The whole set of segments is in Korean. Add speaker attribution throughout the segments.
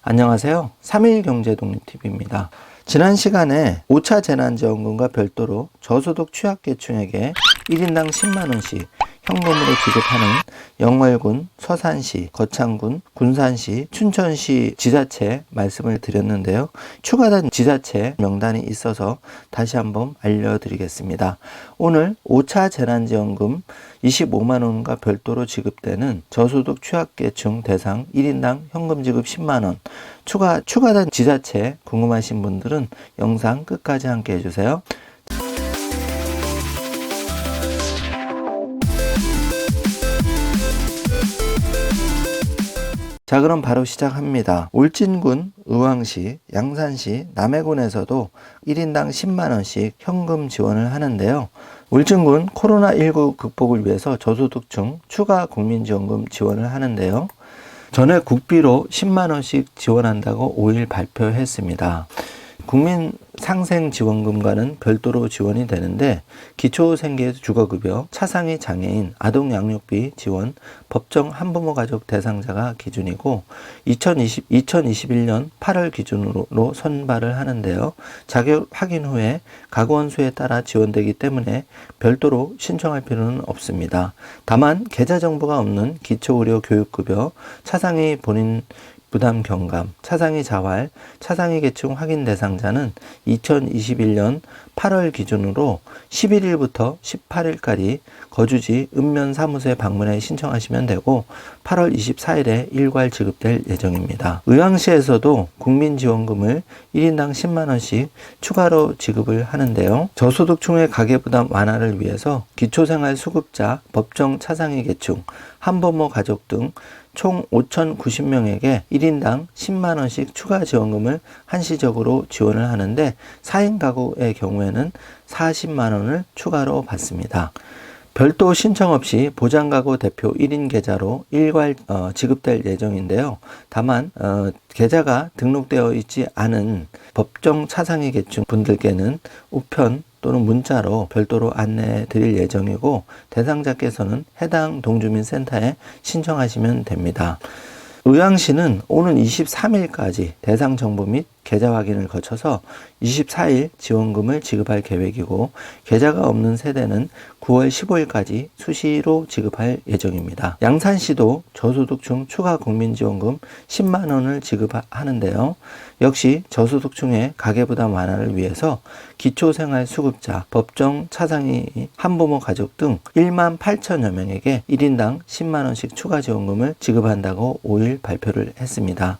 Speaker 1: 안녕하세요. 3일 경제독립TV입니다. 지난 시간에 5차 재난지원금과 별도로 저소득 취약계층에게 1인당 10만원씩 현금으로 지급하는 영월군, 서산시, 거창군, 군산시, 춘천시 지자체 말씀을 드렸는데요. 추가된 지자체 명단이 있어서 다시 한번 알려드리겠습니다. 오늘 5차 재난지원금 25만원과 별도로 지급되는 저소득 취약계층 대상 1인당 현금 지급 10만원 추가된 지자체 궁금하신 분들은 영상 끝까지 함께 해주세요. 자, 그럼 바로 시작합니다. 울진군, 의왕시, 양산시, 남해군에서도 1인당 10만원씩 현금 지원을 하는데요. 울진군 코로나19 극복을 위해서 저소득층 추가 국민지원금 지원을 하는데요. 전에 국비로 10만원씩 지원한다고 5일 발표했습니다. 국민상생지원금과는 별도로 지원이 되는데 기초생계 주거급여, 차상위 장애인, 아동양육비 지원, 법정 한부모 가족 대상자가 기준이고 2021년 8월 기준으로 선발을 하는데요. 자격 확인 후에 가구원 수에 따라 지원되기 때문에 별도로 신청할 필요는 없습니다. 다만 계좌 정보가 없는 기초의료교육급여, 차상위 본인 부담 경감, 차상위 자활, 차상위 계층 확인 대상자는 2021년 8월 기준으로 11일부터 18일까지 거주지 읍면사무소에 방문해 신청하시면 되고 8월 24일에 일괄 지급될 예정입니다. 의왕시에서도 국민지원금을 1인당 10만원씩 추가로 지급을 하는데요. 저소득층의 가계부담 완화를 위해서 기초생활수급자, 법정 차상위 계층, 한부모 가족 등 총 5,090명에게 1인당 10만원씩 추가 지원금을 한시적으로 지원을 하는데 4인 가구의 경우에는 40만원을 추가로 받습니다. 별도 신청 없이 보장가구 대표 1인 계좌로 일괄 지급될 예정인데요. 다만 계좌가 등록되어 있지 않은 법정 차상위 계층 분들께는 우편 또는 문자로 별도로 안내해 드릴 예정이고 대상자께서는 해당 동주민센터에 신청하시면 됩니다. 의왕시는 오는 23일까지 대상 정보 및 계좌 확인을 거쳐서 24일 지원금을 지급할 계획이고 계좌가 없는 세대는 9월 15일까지 수시로 지급할 예정입니다. 양산시도 저소득층 추가 국민지원금 10만원을 지급하는데요. 역시 저소득층의 가계부담 완화를 위해서 기초생활수급자, 법정 차상위 한부모 가족 등 1만 8천여 명에게 1인당 10만원씩 추가 지원금을 지급한다고 5일 발표를 했습니다.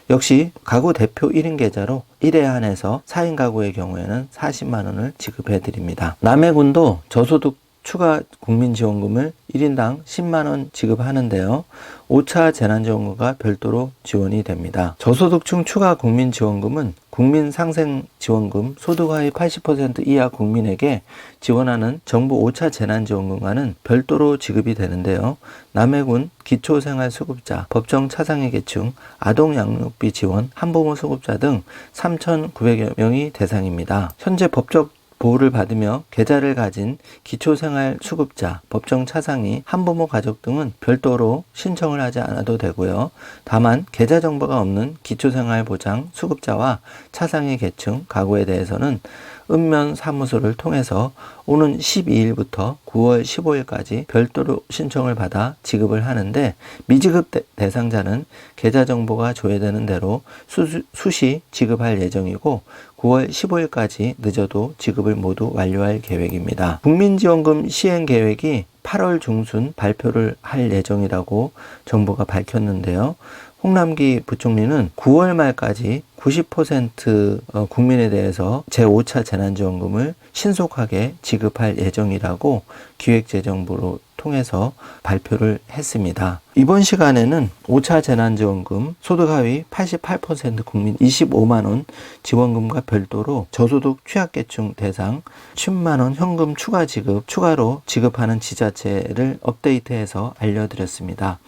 Speaker 1: 역시 가구 대표 1인 계좌로 1회 한해서 4인 가구의 경우에는 40만원을 지급해 드립니다. 남해군도 저소득 추가 국민지원금을 1인당 10만원 지급하는데요. 5차 재난지원금과 별도로 지원이 됩니다. 저소득층 추가 국민지원금은 국민상생지원금 소득하위 80% 이하 국민에게 지원하는 정부 5차 재난지원금과는 별도로 지급이 되는데요. 남해군 기초생활수급자, 법정 차상위 계층, 아동양육비 지원, 한부모 수급자 등 3,900여 명이 대상입니다. 현재 법적 보호를 받으며 계좌를 가진 기초생활수급자, 법정 차상위, 한부모 가족 등은 별도로 신청을 하지 않아도 되고요. 다만 계좌 정보가 없는 기초생활보장 수급자와 차상위 계층 가구에 대해서는 읍면사무소를 통해서 오는 12일부터 9월 15일까지 별도로 신청을 받아 지급을 하는데 미지급 대상자는 계좌 정보가 조회되는 대로 수시 지급할 예정이고 9월 15일까지 늦어도 지급을 모두 완료할 계획입니다. 국민지원금 시행 계획이 8월 중순 발표를 할 예정이라고 정부가 밝혔는데요. 홍남기 부총리는 9월 말까지 90% 국민에 대해서 제5차 재난지원금을 신속하게 지급할 예정이라고 기획재정부로 통해서 발표를 했습니다. 이번 시간에는 5차 재난지원금 소득하위 88% 국민 25만원 지원금과 별도로 저소득 취약계층 대상 10만원 현금 추가 지급, 추가로 지급하는 지자체를 업데이트해서 알려드렸습니다.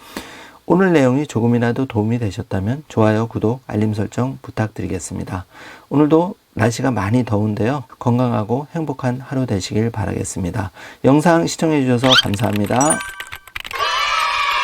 Speaker 1: 오늘 내용이 조금이라도 도움이 되셨다면 좋아요, 구독, 알림 설정 부탁드리겠습니다. 오늘도 날씨가 많이 더운데요. 건강하고 행복한 하루 되시길 바라겠습니다. 영상 시청해 주셔서 감사합니다.